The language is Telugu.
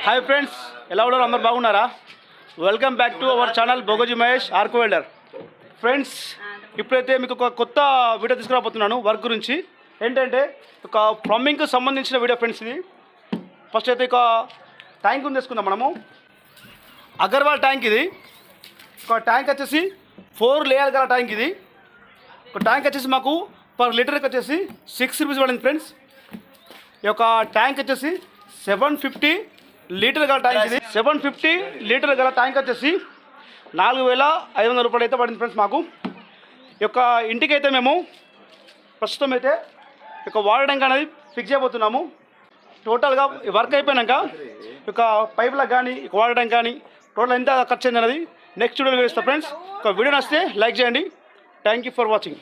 హాయ్ ఫ్రెండ్స్, ఎలా ఉన్నారు? అందరు బాగున్నారా? Welcome back to our channel Bhogoji Mahesh arc welder. Friends, ఇప్పుడైతే మీకు ఒక కొత్త వీడియో తీసుకురాబోతున్నాను వర్క్ గురించి. ఏంటంటే ఒక ప్లంబింగ్కి సంబంధించిన వీడియో ఫ్రెండ్స్. ఇది ఫస్ట్ అయితే ఒక ట్యాంక్ ఉంది తీసుకుందాం మనము. అగర్వాల్ ట్యాంక్ ఇది. ఒక ట్యాంక్ వచ్చేసి 4 లేయర్ గల ట్యాంక్ ఇది. ఒక ట్యాంక్ వచ్చేసి మాకు పర్ లీటర్కి వచ్చేసి 6 రూపీస్ పడింది ఫ్రెండ్స్. ఈ యొక్క ట్యాంక్ వచ్చేసి 750 లీటర్ గల ట్యాంక్ ఇది. 750 లీటర్ గల ట్యాంక్ వచ్చేసి 4,500 రూపాయలు అయితే పడింది ఫ్రెండ్స్ మాకు. ఈ యొక్క ఇంటికి అయితే మేము ప్రస్తుతం అయితే ఈ యొక్క వాటర్ ట్యాంక్ అనేది ఫిక్స్ చేయబోతున్నాము. టోటల్గా వర్క్ అయిపోయాక ఈ యొక్క పైపులకు కానీ వాటర్ ట్యాంక్ కానీ టోటల్ ఎంత ఖర్చు అయింది అనేది నెక్స్ట్ వీడియోలో ఇస్తాను ఫ్రెండ్స్. ఒక వీడియో నచ్చితే లైక్ చేయండి. Thank you for watching.